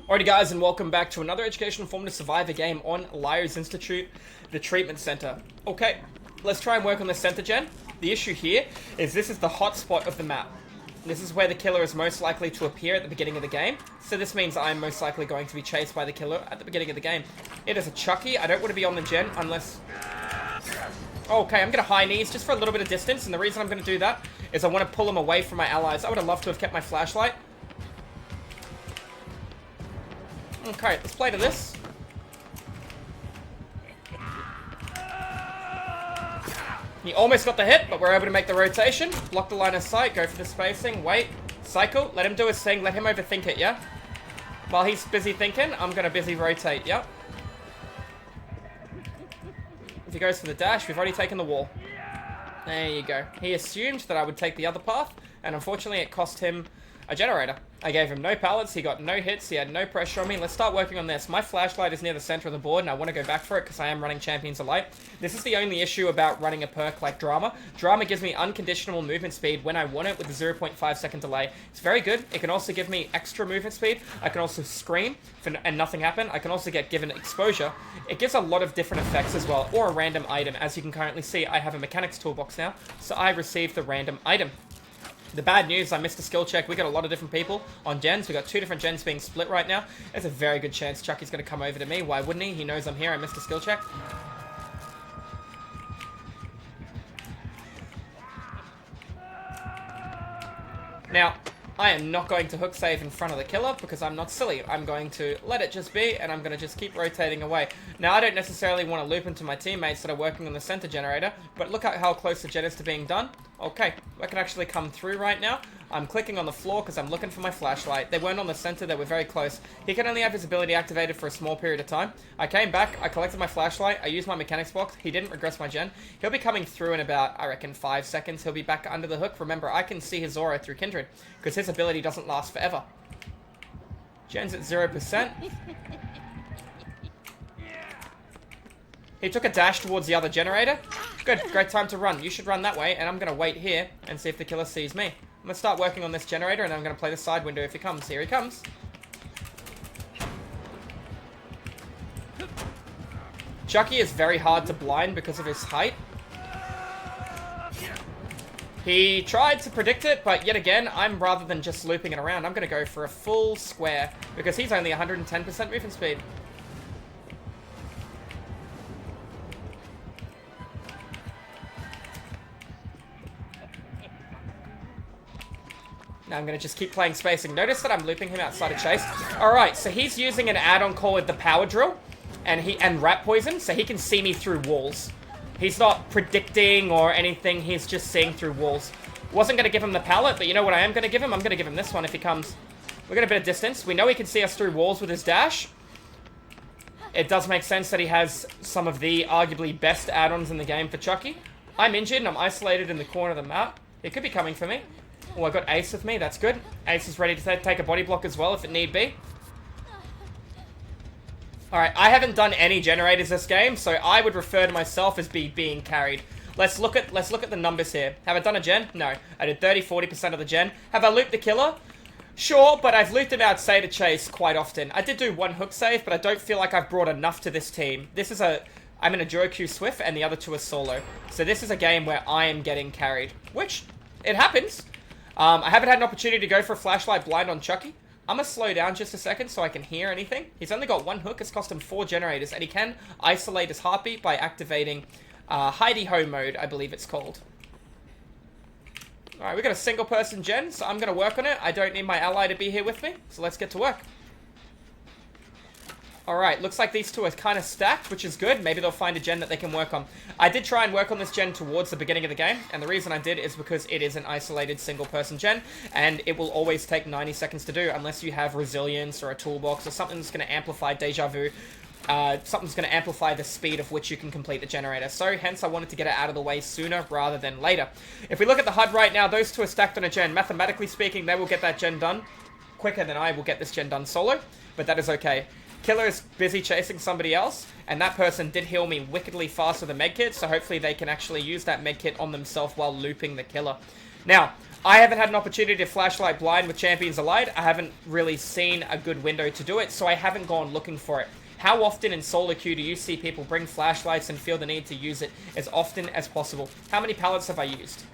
Alrighty guys, and welcome back to another educational form to survive a game on Lyos Institute, the treatment center. Okay, let's try and work on the center gen. The issue here is this is the hot spot of the map. This is where the killer is most likely to appear at the beginning of the game. So this means I'm most likely going to be chased by the killer at the beginning of the game. It is a Chucky. I don't want to be on the gen unless... Okay, I'm going to high knees just for a little bit of distance. And the reason I'm going to do that is I want to pull him away from my allies. I would have loved to have kept my flashlight. Okay, let's play to this. He almost got the hit, but we're able to make the rotation. Block the line of sight, go for the spacing, wait, cycle, let him do his thing, let him overthink it, yeah? While he's busy thinking, I'm gonna busy rotate, yeah? If he goes for the dash, we've already taken the wall. There you go. He assumed that I would take the other path, and unfortunately it cost him a generator. I gave him no pallets, he got no hits, he had no pressure on me. Let's start working on this. My flashlight is near the center of the board and I want to go back for it because I am running Champions of Light. This is the only issue about running a perk like Drama. Drama gives me unconditional movement speed when I want it with a 0.5 second delay. It's very good. It can also give me extra movement speed. I can also scream and nothing happen. I can also get given exposure. It gives a lot of different effects as well, or a random item. As you can currently see, I have a mechanics toolbox now, so I received the random item. The bad news, I missed a skill check. We got a lot of different people on gens. We got 2 different gens being split right now. There's a very good chance Chucky's going to come over to me. Why wouldn't he? He knows I'm here. I missed a skill check. Now, I am not going to hook save in front of the killer because I'm not silly. I'm going to let it just be, and I'm going to just keep rotating away. Now, I don't necessarily want to loop into my teammates that are working on the center generator, but look at how close the gen is to being done. Okay, I can actually come through right now. I'm clicking on the floor because I'm looking for my flashlight. They weren't on the center, they were very close. He can only have his ability activated for a small period of time. I came back, I collected my flashlight, I used my mechanics box. He didn't regress my gen. He'll be coming through in about, I reckon, 5 seconds. He'll be back under the hook. Remember, I can see his aura through Kindred because his ability doesn't last forever. Gen's at 0%. He took a dash towards the other generator. Good, great time to run. You should run that way, and I'm going to wait here and see if the killer sees me. I'm going to start working on this generator, and then I'm going to play the side window if he comes. Here he comes. Chucky is very hard to blind because of his height. He tried to predict it, but yet again, I'm rather than just looping it around, I'm going to go for a full square because he's only 110% movement speed. Now I'm going to just keep playing spacing. Notice that I'm looping him outside of chase. Alright, so he's using an add-on called the power drill and rat poison, so he can see me through walls. He's not predicting or anything, he's just seeing through walls. Wasn't going to give him the pallet, but you know what I am going to give him? I'm going to give him this one if he comes. We got a bit of distance. We know he can see us through walls with his dash. It does make sense that he has some of the arguably best add-ons in the game for Chucky. I'm injured and I'm isolated in the corner of the map. He could be coming for me. Oh, I got Ace with me. That's good. Ace is ready to take a body block as well if it need be. Alright, I haven't done any generators this game, so I would refer to myself as being carried. Let's look at the numbers here. Have I done a gen? No. I did 30-40% of the gen. Have I looped the killer? Sure, but I've looped him out say to chase quite often. I did do 1 hook save, but I don't feel like I've brought enough to this team. I'm in a duo queue Swift, and the other 2 are solo. So this is a game where I am getting carried, which, it happens. I haven't had an opportunity to go for a flashlight blind on Chucky. I'm going to slow down just a second so I can hear anything. He's only got 1 hook. It's cost him 4 generators. And he can isolate his heartbeat by activating hidey-ho mode, I believe it's called. Alright, we got a single person gen, so I'm going to work on it. I don't need my ally to be here with me, so let's get to work. Alright, looks like these 2 are kind of stacked, which is good. Maybe they'll find a gen that they can work on. I did try and work on this gen towards the beginning of the game, and the reason I did is because it is an isolated single-person gen, and it will always take 90 seconds to do, unless you have resilience or a toolbox or something that's going to amplify deja vu. Something's going to amplify the speed of which you can complete the generator. So, hence, I wanted to get it out of the way sooner rather than later. If we look at the HUD right now, those 2 are stacked on a gen. Mathematically speaking, they will get that gen done quicker than I will get this gen done solo, but that is okay. Killer is busy chasing somebody else, and that person did heal me wickedly fast with a medkit, so hopefully they can actually use that medkit on themselves while looping the killer. Now, I haven't had an opportunity to flashlight blind with Champions Allied. I haven't really seen a good window to do it, so I haven't gone looking for it. How often in solo queue do you see people bring flashlights and feel the need to use it as often as possible? How many pallets have I used?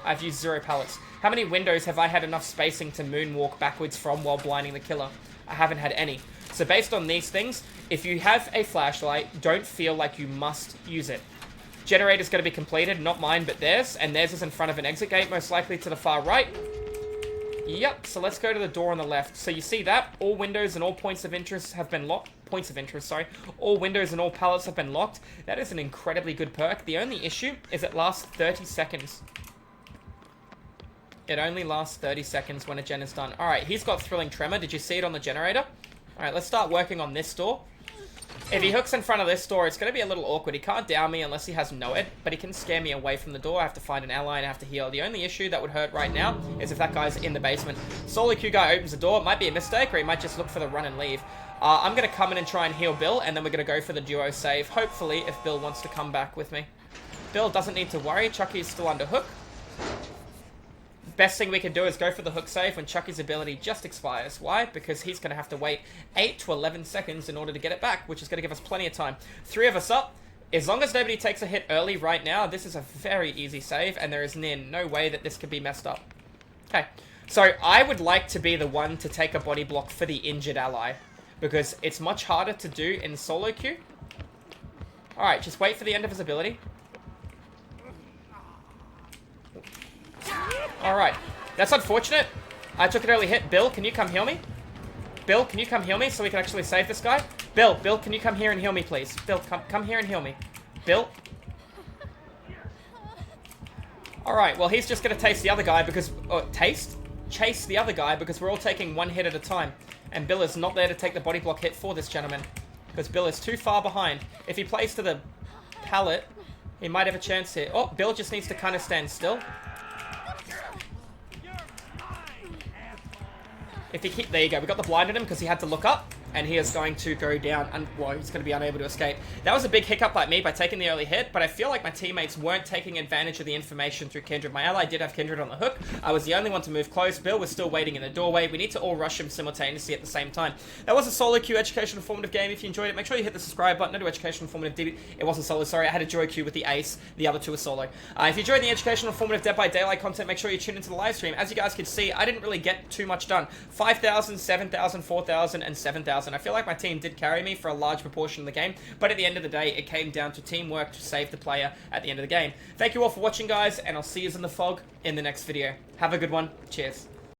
I've used 0 pallets. How many windows have I had enough spacing to moonwalk backwards from while blinding the killer? I haven't had any. So based on these things, if you have a flashlight, don't feel like you must use it. Generator's going to be completed, not mine, but theirs. And theirs is in front of an exit gate, most likely to the far right. Yep, so let's go to the door on the left. So you see that? All windows and all points of interest have been locked. Points of interest, sorry. All windows and all pallets have been locked. That is an incredibly good perk. The only issue is it lasts 30 seconds. It only lasts 30 seconds when a gen is done. Alright, he's got Thrilling Tremor. Did you see it on the generator? Alright, let's start working on this door. If he hooks in front of this door, it's going to be a little awkward. He can't down me unless he has no-ed, but he can scare me away from the door. I have to find an ally and I have to heal. The only issue that would hurt right now is if that guy's in the basement. Solo queue guy opens the door. It might be a mistake, or he might just look for the run and leave. I'm going to come in and try and heal Bill, and then we're going to go for the duo save. Hopefully, if Bill wants to come back with me. Bill doesn't need to worry. Chucky is still under hook. Best thing we can do is go for the hook save when Chucky's ability just expires. Why? Because he's going to have to wait 8 to 11 seconds in order to get it back, which is going to give us plenty of time. 3 of us up. As long as nobody takes a hit early right now, this is a very easy save, and there is near no way that this could be messed up. Okay, so I would like to be the one to take a body block for the injured ally, because it's much harder to do in solo queue. Alright, just wait for the end of his ability. Alright, that's unfortunate. I took an early hit. Bill, can you come heal me? Bill, can you come heal me so we can actually save this guy? Bill, can you come here and heal me, please? Bill, come here and heal me. Bill? Alright, well, he's just going to taste the other guy because... Chase the other guy because we're all taking 1 hit at a time. And Bill is not there to take the body block hit for this gentleman. Because Bill is too far behind. If he plays to the pallet, he might have a chance here. Oh, Bill just needs to kind of stand still. If he keep, there you go. We got the blind on him because he had to look up, and he is going to go down, and well, he's going to be unable to escape. That was a big hiccup by me by taking the early hit, but I feel like my teammates weren't taking advantage of the information through Kindred. My ally did have Kindred on the hook. I was the only one to move close. Bill was still waiting in the doorway. We need to all rush him simultaneously at the same time. That was a solo queue educational informative game. If you enjoyed it, make sure you hit the subscribe button. No to educational informative DBD. It wasn't solo, sorry. I had a duo queue with the ace. The other 2 were solo. If you enjoyed the educational informative Dead by Daylight content, make sure you tune into the live stream. As you guys can see, I didn't really get too much done. 5,000, 7,000, 4,000, and 7,000. I feel like my team did carry me for a large proportion of the game, but at the end of the day, it came down to teamwork to save the player at the end of the game. Thank you all for watching, guys, and I'll see you in the fog in the next video. Have a good one. Cheers.